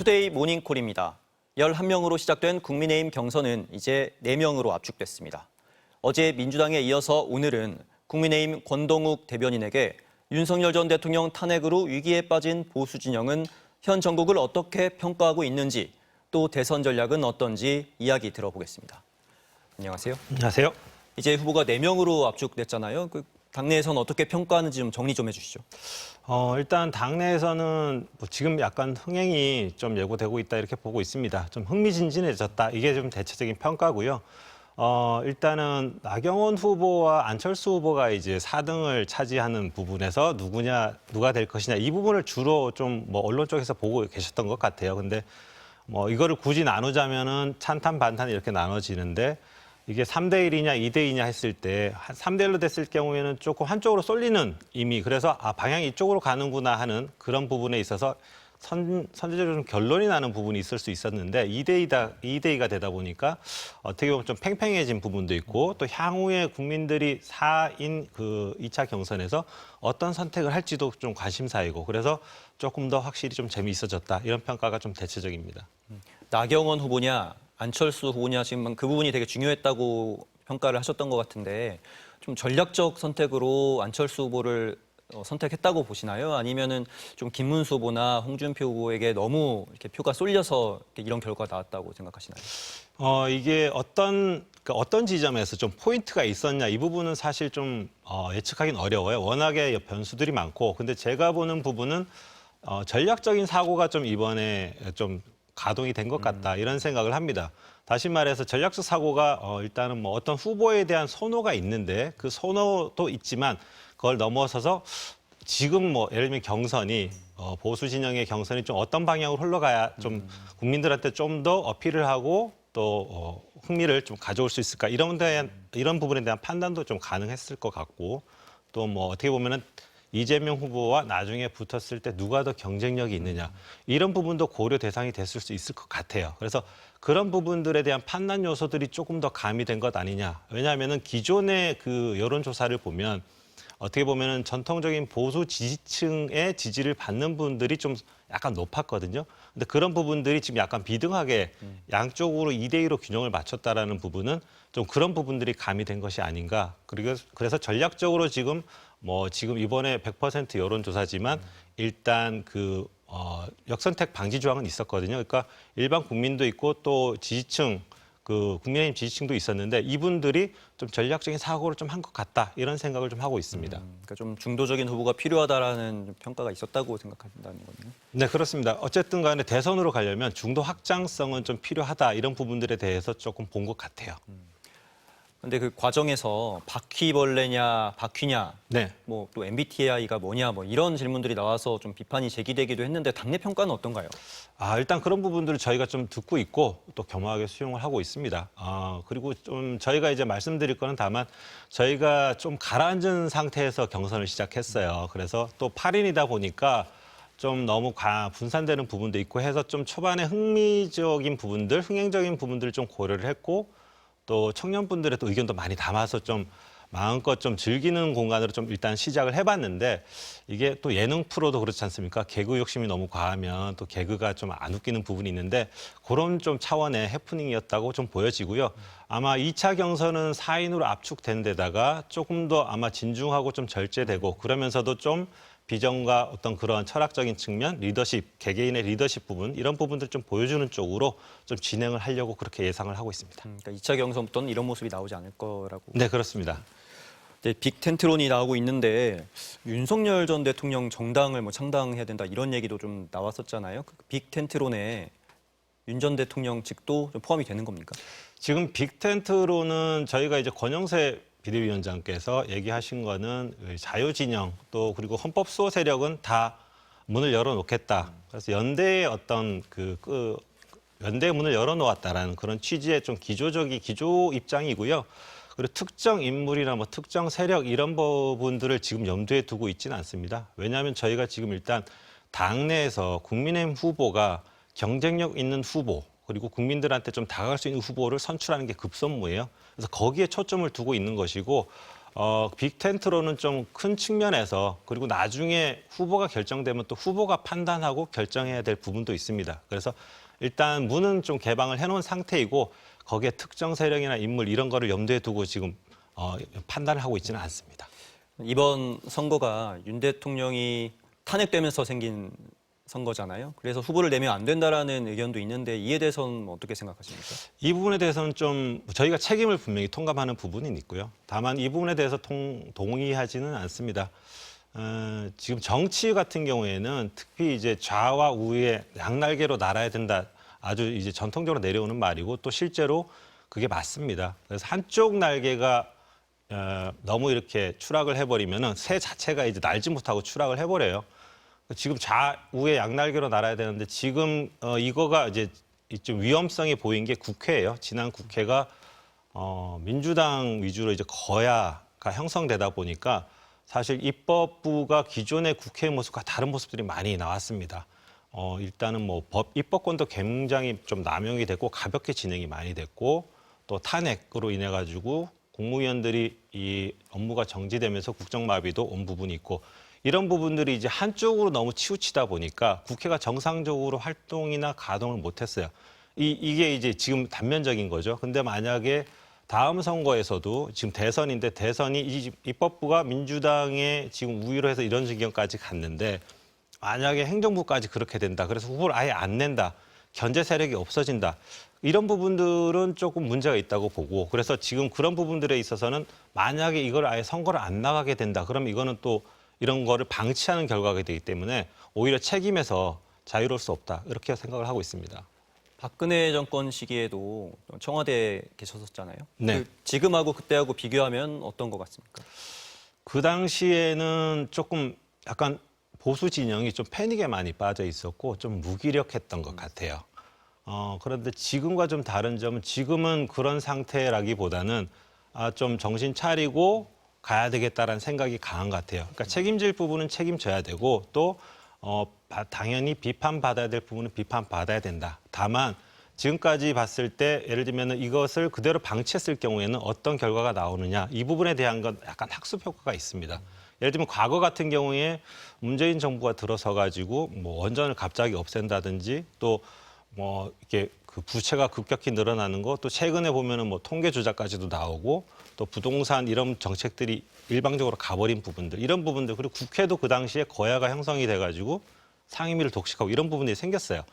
투데이 모닝콜입니다. 11명으로 시작된 국민의힘 경선은 이제 4명으로 압축됐습니다. 어제 민주당에 이어서 오늘은 국민의힘 권동욱 대변인에게 윤석열 전 대통령 탄핵으로 위기에 빠진 보수 진영은 현 정국을 어떻게 평가하고 있는지, 또 대선 전략은 어떤지 이야기 들어보겠습니다. 안녕하세요. 안녕하세요. 이제 후보가 4명으로 압축됐잖아요. 당내에서는 어떻게 평가하는지 좀 정리 좀 해주시죠. 일단 당내에서는 지금 약간 흥행이 좀 예고되고 있다 이렇게 보고 있습니다. 좀 흥미진진해졌다. 이게 좀 대체적인 평가고요. 일단은 나경원 후보와 안철수 후보가 이제 4등을 차지하는 부분에서 누가 될 것이냐 이 부분을 주로 좀 언론 쪽에서 보고 계셨던 것 같아요. 근데 이거를 굳이 나누자면은 찬탄 반탄 이렇게 나눠지는데 이게 3대 1이냐 2대 2냐 했을 때 3대 1로 됐을 경우에는 조금 한쪽으로 쏠리는 이미 그래서 방향이 이쪽으로 가는구나 하는 그런 부분에 있어서 선제적으로 좀 결론이 나는 부분이 있을 수 있었는데 2대 2가 되다 보니까 어떻게 보면 좀 팽팽해진 부분도 있고 또 향후에 국민들이 4인 그 2차 경선에서 어떤 선택을 할지도 좀 관심사이고 그래서 조금 더 확실히 좀 재미있어졌다 이런 평가가 좀 대체적입니다. 나경원 후보냐 안철수 후보냐 지금 그 부분이 되게 중요했다고 평가를 하셨던 것 같은데 좀 전략적 선택으로 안철수 후보를 선택했다고 보시나요? 아니면은 좀 김문수 후보나 홍준표 후보에게 너무 이렇게 표가 쏠려서 이런 결과가 나왔다고 생각하시나요? 이게 어떤 지점에서 좀 포인트가 있었냐 이 부분은 사실 좀 예측하기는 어려워요. 워낙에 변수들이 많고 근데 제가 보는 부분은 전략적인 사고가 좀 이번에 좀 가동이 된 것 같다 이런 생각을 합니다. 다시 말해서 전략적 사고가 일단은 어떤 후보에 대한 선호가 있는데 그 선호도 있지만 그걸 넘어서서 지금 예를 들면 경선이 보수 진영의 경선이 좀 어떤 방향으로 흘러가야 좀 국민들한테 좀 더 어필을 하고 또 흥미를 좀 가져올 수 있을까 이런 부분에 대한 판단도 좀 가능했을 것 같고 또 어떻게 보면은 이재명 후보와 나중에 붙었을 때 누가 더 경쟁력이 있느냐 이런 부분도 고려 대상이 됐을 수 있을 것 같아요. 그래서 그런 부분들에 대한 판단 요소들이 조금 더 가미된 것 아니냐. 왜냐하면은 기존의 그 여론조사를 보면 어떻게 보면은 전통적인 보수 지지층의 지지를 받는 분들이 좀 약간 높았거든요. 근데 그런 부분들이 지금 약간 비등하게 양쪽으로 2대 2로 균형을 맞췄다라는 부분은 좀 그런 부분들이 가미된 것이 아닌가. 그래서 전략적으로 지금 이번에 100% 여론조사지만 일단 역선택 방지 조항은 있었거든요. 그러니까 일반 국민도 있고 또 지지층 국민의힘 지지층도 있었는데 이분들이 좀 전략적인 사고를 좀 한 것 같다 이런 생각을 좀 하고 있습니다. 그러니까 좀 중도적인 후보가 필요하다라는 평가가 있었다고 생각한다는 거네요. 네, 그렇습니다. 어쨌든 간에 대선으로 가려면 중도 확장성은 좀 필요하다 이런 부분들에 대해서 조금 본 것 같아요. 근데 그 과정에서 바퀴벌레냐 바퀴냐 네. 또 MBTI가 뭐냐 이런 질문들이 나와서 좀 비판이 제기되기도 했는데 당내 평가는 어떤가요? 일단 그런 부분들을 저희가 좀 듣고 있고 또 겸허하게 수용을 하고 있습니다. 그리고 좀 저희가 이제 말씀드릴 거는 다만 저희가 좀 가라앉은 상태에서 경선을 시작했어요. 그래서 또 8인이다 보니까 좀 너무 분산되는 부분도 있고 해서 좀 초반에 흥행적인 부분들을 좀 고려를 했고 또 청년분들의 또 의견도 많이 담아서 좀 마음껏 좀 즐기는 공간으로 좀 일단 시작을 해봤는데 이게 또 예능 프로도 그렇지 않습니까? 개그 욕심이 너무 과하면 또 개그가 좀 안 웃기는 부분이 있는데 그런 좀 차원의 해프닝이었다고 좀 보여지고요. 아마 2차 경선은 4인으로 압축된 데다가 조금 더 아마 진중하고 좀 절제되고 그러면서도 좀 비전과 어떤 그런 철학적인 측면, 리더십, 개개인의 리더십 부분 이런 부분들 좀 보여주는 쪽으로 좀 진행을 하려고 그렇게 예상을 하고 있습니다. 그러니까 2차 경선부터는 이런 모습이 나오지 않을 거라고. 네, 그렇습니다. 네, 빅텐트론이 나오고 있는데 윤석열 전 대통령 정당을 창당해야 된다 이런 얘기도 좀 나왔었잖아요. 그 빅텐트론에 윤 전 대통령 측도 좀 포함이 되는 겁니까? 지금 빅텐트로는 저희가 이제 권영세 비대위원장께서 얘기하신 거는 자유진영 또 그리고 헌법 수호 세력은 다 문을 열어놓겠다. 그래서 연대의 어떤 연대의 문을 열어놓았다라는 그런 취지의 좀 기조 입장이고요. 그리고 특정 인물이나 특정 세력 이런 부분들을 지금 염두에 두고 있지는 않습니다. 왜냐하면 저희가 지금 일단 당내에서 국민의힘 후보가 경쟁력 있는 후보 그리고 국민들한테 좀 다가갈 수 있는 후보를 선출하는 게 급선무예요. 그래서 거기에 초점을 두고 있는 것이고 빅텐트로는 좀 큰 측면에서 그리고 나중에 후보가 결정되면 또 후보가 판단하고 결정해야 될 부분도 있습니다. 그래서 일단 문은 좀 개방을 해놓은 상태이고 거기에 특정 세력이나 인물 이런 거를 염두에 두고 지금 판단을 하고 있지는 않습니다. 이번 선거가 윤 대통령이 탄핵되면서 생긴 선거잖아요. 그래서 후보를 내면 안 된다라는 의견도 있는데 이에 대해서는 어떻게 생각하십니까? 이 부분에 대해서는 좀 저희가 책임을 분명히 통감하는 부분은 있고요. 다만 이 부분에 대해서 동의하지는 않습니다. 지금 정치 같은 경우에는 특히 이제 좌와 우의 양날개로 날아야 된다. 아주 이제 전통적으로 내려오는 말이고 또 실제로 그게 맞습니다. 그래서 한쪽 날개가 너무 이렇게 추락을 해버리면은 새 자체가 이제 날지 못하고 추락을 해버려요. 지금 좌우의 양날개로 날아야 되는데 지금 이거가 이제 좀 위험성이 보인 게 국회예요. 지난 국회가 민주당 위주로 이제 거야가 형성되다 보니까 사실 입법부가 기존의 국회의 모습과 다른 모습들이 많이 나왔습니다. 일단은 뭐 입법권도 굉장히 좀 남용이 됐고 가볍게 진행이 많이 됐고 또 탄핵으로 인해 가지고 국무위원들이 이 업무가 정지되면서 국정마비도 온 부분이 있고 이런 부분들이 이제 한쪽으로 너무 치우치다 보니까 국회가 정상적으로 활동이나 가동을 못했어요. 이게 이제 지금 단면적인 거죠. 근데 만약에 다음 선거에서도 지금 대선인데 대선이 이 입법부가 민주당의 지금 우위로 해서 이런 지경까지 갔는데 만약에 행정부까지 그렇게 된다. 그래서 후보를 아예 안 낸다. 견제 세력이 없어진다. 이런 부분들은 조금 문제가 있다고 보고 그래서 지금 그런 부분들에 있어서는 만약에 이걸 아예 선거를 안 나가게 된다. 그러면 이거는 또 이런 거를 방치하는 결과가 되기 때문에 오히려 책임에서 자유로울 수 없다. 이렇게 생각을 하고 있습니다. 박근혜 정권 시기에도 청와대에 계셨었잖아요. 네. 지금하고 그때하고 비교하면 어떤 것 같습니까? 그 당시에는 조금 약간 보수 진영이 좀 패닉에 많이 빠져 있었고 좀 무기력했던 것 같아요. 그런데 지금과 좀 다른 점은 지금은 그런 상태라기보다는 좀 정신 차리고 가야 되겠다라는 생각이 강한 것 같아요. 그러니까 책임질 부분은 책임져야 되고 또 당연히 비판받아야 될 부분은 비판받아야 된다. 다만 지금까지 봤을 때 예를 들면 이것을 그대로 방치했을 경우에는 어떤 결과가 나오느냐 이 부분에 대한 건 약간 학습 효과가 있습니다. 예를 들면 과거 같은 경우에 문재인 정부가 들어서 가지고 뭐 원전을 갑자기 없앤다든지 또 뭐 이렇게 그 부채가 급격히 늘어나는 거 또 최근에 보면은 뭐 통계 조작까지도 나오고 또 부동산 이런 정책들이 일방적으로 가버린 부분들 이런 부분들 그리고 국회도 그 당시에 거야가 형성이 돼가지고 상임위를 독식하고 이런 부분들이 생겼어요.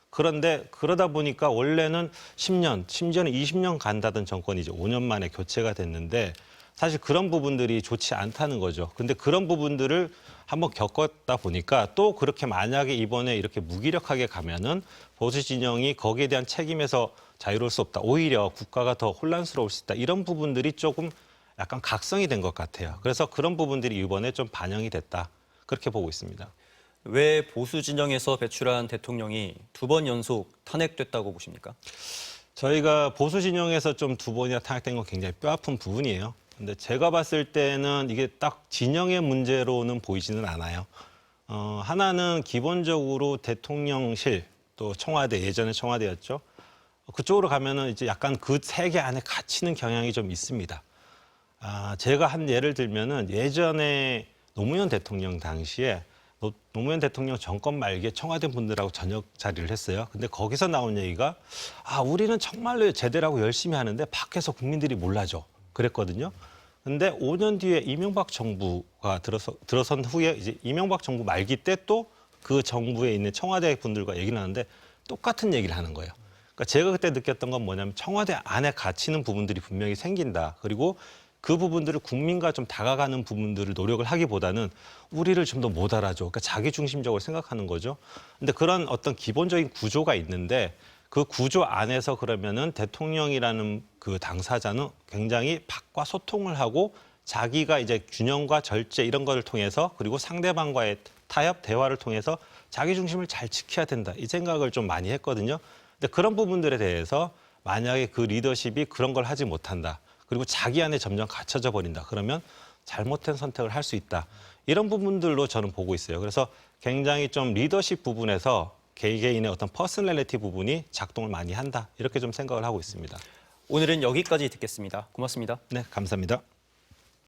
그런데 그러다 보니까 원래는 10년, 심지어는 20년 간다던 정권이 이제 5년 만에 교체가 됐는데 사실 그런 부분들이 좋지 않다는 거죠. 근데 그런 부분들을 한번 겪었다 보니까 또 그렇게 만약에 이번에 이렇게 무기력하게 가면은 보수 진영이 거기에 대한 책임에서 자유로울 수 없다. 오히려 국가가 더 혼란스러울 수 있다. 이런 부분들이 조금 약간 각성이 된 것 같아요. 그래서 그런 부분들이 이번에 좀 반영이 됐다. 그렇게 보고 있습니다. 왜 보수 진영에서 배출한 대통령이 2번 연속 탄핵됐다고 보십니까? 저희가 보수 진영에서 좀 2번이나 탄핵된 건 굉장히 뼈아픈 부분이에요. 근데 제가 봤을 때는 이게 딱 진영의 문제로는 보이지는 않아요. 하나는 기본적으로 대통령실 또 청와대 예전에 청와대였죠. 그쪽으로 가면은 이제 약간 그 세계 안에 갇히는 경향이 좀 있습니다. 제가 한 예를 들면은 예전에 노무현 대통령 당시에 노무현 대통령 정권 말기에 청와대 분들하고 저녁 자리를 했어요. 근데 거기서 나온 얘기가 우리는 정말로 제대로 열심히 하는데 밖에서 국민들이 몰라줘. 그랬거든요. 근데 5년 뒤에 이명박 정부가 들어선 후에 이제 이명박 정부 말기 때 또 그 정부에 있는 청와대 분들과 얘기를 하는데 똑같은 얘기를 하는 거예요. 그러니까 제가 그때 느꼈던 건 뭐냐면 청와대 안에 갇히는 부분들이 분명히 생긴다. 그리고 그 부분들을 국민과 좀 다가가는 부분들을 노력을 하기보다는 우리를 좀 더 못 알아줘. 그러니까 자기 중심적으로 생각하는 거죠. 근데 그런 어떤 기본적인 구조가 있는데 그 구조 안에서 그러면은 대통령이라는 그 당사자는 굉장히 밖과 소통을 하고 자기가 이제 균형과 절제 이런 거를 통해서 그리고 상대방과의 타협, 대화를 통해서 자기 중심을 잘 지켜야 된다. 이 생각을 좀 많이 했거든요. 근데 그런 부분들에 대해서 만약에 그 리더십이 그런 걸 하지 못한다. 그리고 자기 안에 점점 갇혀져 버린다. 그러면 잘못된 선택을 할 수 있다. 이런 부분들로 저는 보고 있어요. 그래서 굉장히 좀 리더십 부분에서 개개인의 어떤 퍼스널리티 부분이 작동을 많이 한다. 이렇게 좀 생각을 하고 있습니다. 오늘은 여기까지 듣겠습니다. 고맙습니다. 네, 감사합니다.